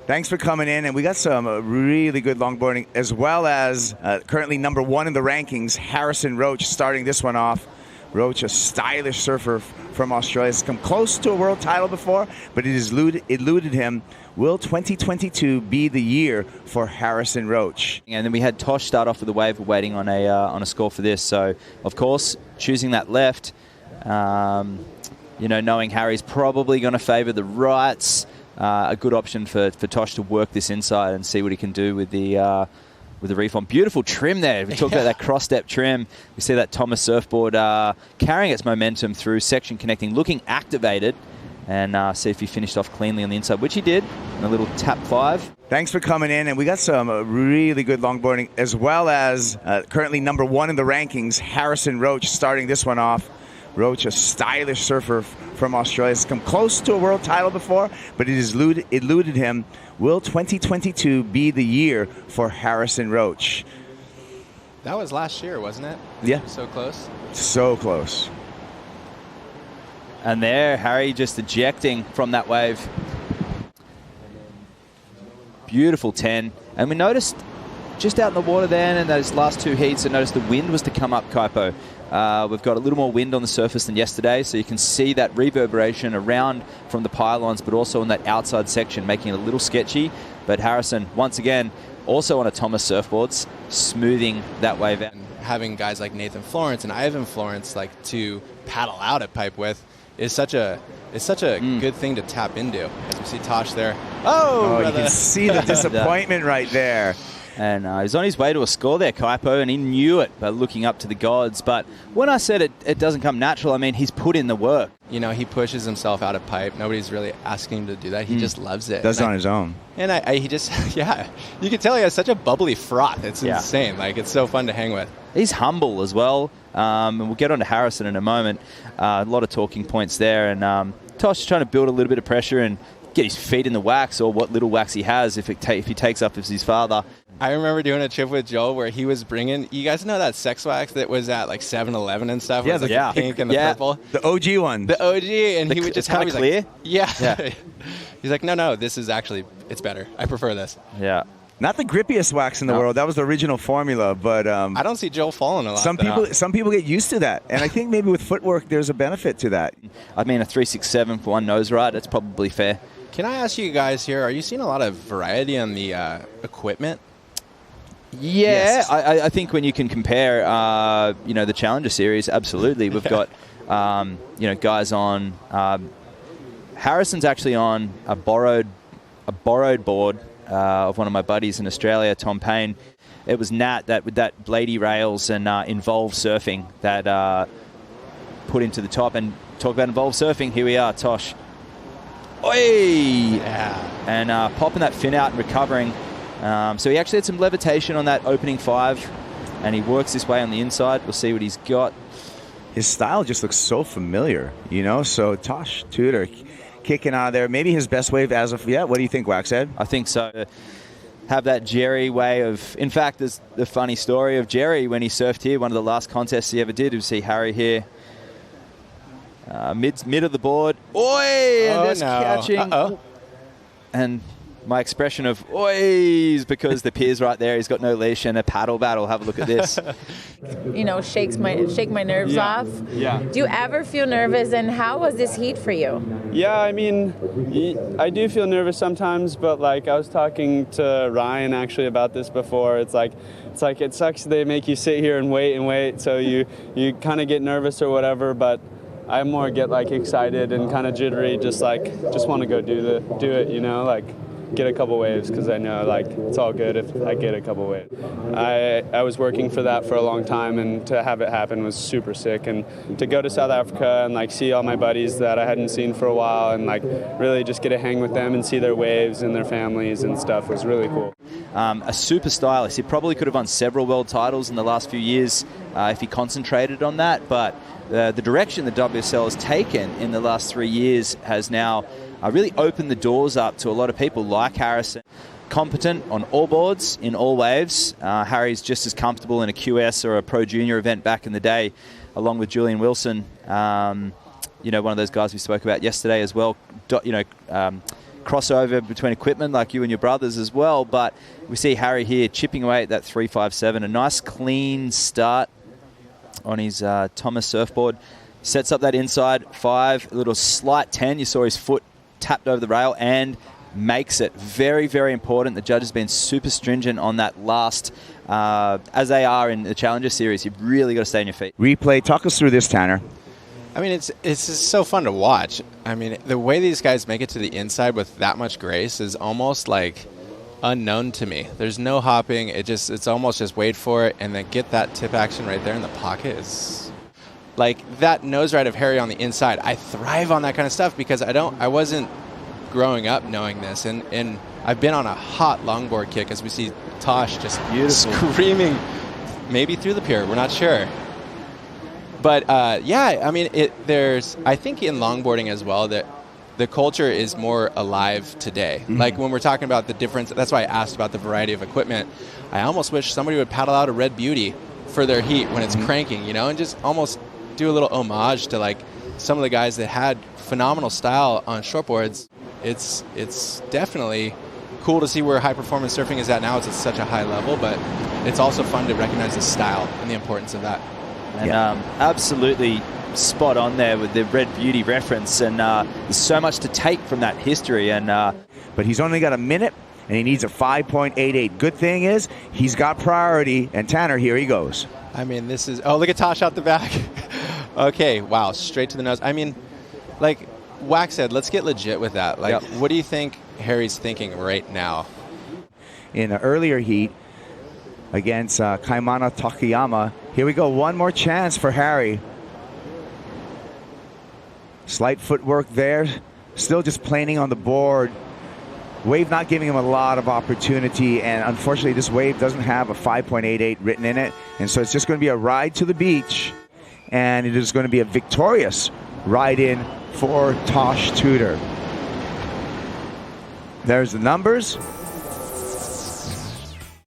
Thanks for coming in, and we got some really good longboarding, as well as currently #1 in the rankings, Harrison Roach, starting this one off. Roach, a stylish surfer from Australia, has come close to a world title before, but it has eluded him. Will 2022 be the year for Harrison Roach? And then we had Tosh start off with a wave. We're waiting on a score for this. So, of course, choosing that left, knowing Harry's probably going to favour the rights, a good option for Tosh to work this inside and see what he can do with the reform. Beautiful trim there. We talked about that cross-step trim. We see that Thomas surfboard carrying its momentum through section connecting, looking activated, and see if he finished off cleanly on the inside, which he did, and a little tap 5. Thanks for coming in, and we got some really good longboarding, as well as currently #1 in the rankings, Harrison Roach, starting this one off. Roach, a stylish surfer from Australia, has come close to a world title before, but it has eluded him. Will 2022 be the year for Harrison Roach? That was last year, wasn't it? Yeah. So close. So close. And there, Harry just ejecting from that wave. Beautiful 10. And we noticed just out in the water then in those last 2 heats, I noticed the wind was to come up, Kaipo. We've got a little more wind on the surface than yesterday, so you can see that reverberation around from the pylons, but also on that outside section, making it a little sketchy. But Harrison, once again, also on a Thomas surfboards, smoothing that wave out. Having guys like Nathan Florence and Ivan Florence like to paddle out at pipe with is such a good thing to tap into. As we see Tosh there. Oh, you can see the disappointment right there. And he's on his way to a score there, Kaipo, and he knew it by looking up to the gods. But when I said it doesn't come natural, I mean, he's put in the work. You know, he pushes himself out of pipe. Nobody's really asking him to do that. He just loves it. Does it on his own. And he just, yeah, you can tell he has such a bubbly froth. It's insane. Like, it's so fun to hang with. He's humble as well. And we'll get on to Harrison in a moment. A lot of talking points there. And Tosh is trying to build a little bit of pressure and get his feet in the wax, or what little wax he has if he takes up as his father. I remember doing a trip with Joel where he was bringing, you guys know that sex wax that was at like 7-Eleven and stuff? Yeah, the pink and the purple. The OG one. The OG, and he would just kind of clear. Like, yeah. He's like, no, this is actually, it's better. I prefer this. Yeah. Not the grippiest wax in the world. That was the original formula, but I don't see Joel falling a lot. Some people get used to that, and I think maybe with footwork there's a benefit to that. I mean, a 367 for one nose ride, that's probably fair. Can I ask you guys here, are you seeing a lot of variety on the equipment? Yeah, yes. I think when you can compare, the Challenger Series, absolutely. We've got, guys on. Harrison's actually on a borrowed board of one of my buddies in Australia, Tom Payne. It was Nat that with that bladey rails and involved surfing that put into the top. And talk about involved surfing. Here we are, Tosh. Oi! Yeah. And popping that fin out and recovering. So he actually had some levitation on that opening 5, and he works his way on the inside. We'll see what he's got. His style just looks so familiar, So Tosh Tudor kicking out of there. Maybe his best wave as of yet. What do you think, Waxhead? I think so. Have that Jerry way of... In fact, there's the funny story of Jerry when he surfed here. One of the last contests he ever did. We see Harry here. Mid of the board. Oi! And there's catching. Uh-oh. And my expression of oi is because the pier's right there. He's got no leash and a paddle battle. Have a look at this. Shake my nerves off. Yeah. Do you ever feel nervous, and how was this heat for you? Yeah, I mean, I do feel nervous sometimes, but like I was talking to Ryan actually about this before. It's like it sucks they make you sit here and wait, so you kind of get nervous or whatever, but I more get like excited and kind of jittery, just want to go do it, get a couple waves, because I know it's all good if I get a couple waves. I was working for that for a long time, and to have it happen was super sick. And to go to South Africa and see all my buddies that I hadn't seen for a while, and really just get to hang with them and see their waves and their families and stuff was really cool. A super stylist. He probably could have won several world titles in the last few years if he concentrated on that, but the direction the WSL has taken in the last 3 years has now really opened the doors up to a lot of people like Harrison. Competent on all boards, in all waves. Harry's just as comfortable in a QS or a Pro Junior event back in the day, along with Julian Wilson, one of those guys we spoke about yesterday as well. crossover between equipment like you and your brothers as well. But we see Harry here chipping away at that 357. A nice clean start on his Thomas surfboard. Sets up that inside 5, a little slight 10. You saw his foot tapped over the rail and makes it. Very, very important. The judge has been super stringent on that last, as they are in the Challenger Series. You've really got to stay on your feet. Replay. Talk us through this, Tanner. I mean, it's just so fun to watch. I mean, the way these guys make it to the inside with that much grace is almost like unknown to me. There's no hopping. It's almost just wait for it and then get that tip action right there in the pocket. Is like that nose ride of Harry on the inside. I thrive on that kind of stuff because I wasn't growing up knowing this, and I've been on a hot longboard kick as we see Tosh just screaming, maybe through the pier. We're not sure. But yeah, I mean, I think in longboarding as well that the culture is more alive today. Mm-hmm. Like when we're talking about the difference, that's why I asked about the variety of equipment. I almost wish somebody would paddle out a Red Beauty for their heat when it's cranking, and just almost do a little homage to like some of the guys that had phenomenal style on shortboards. It's definitely cool to see where high performance surfing is at now. It's at such a high level, but it's also fun to recognize the style and the importance of that. And absolutely spot on there with the Red Beauty reference, and there's so much to take from that history. And but he's only got a minute, and he needs a 5.88. Good thing is he's got priority. And Tanner, here he goes. I mean, this is look at Tosh out the back. Okay, wow, straight to the nose. I mean, like Wax said, let's get legit with that. Like, What do you think Harry's thinking right now? In an earlier heat against Kaimana Takayama. Here we go. One more chance for Harry. Slight footwork there. Still just planing on the board. Wave not giving him a lot of opportunity, and unfortunately this wave doesn't have a 5.88 written in it, and so it's just going to be a ride to the beach, and it is going to be a victorious ride in for Tosh Tudor. There's the numbers.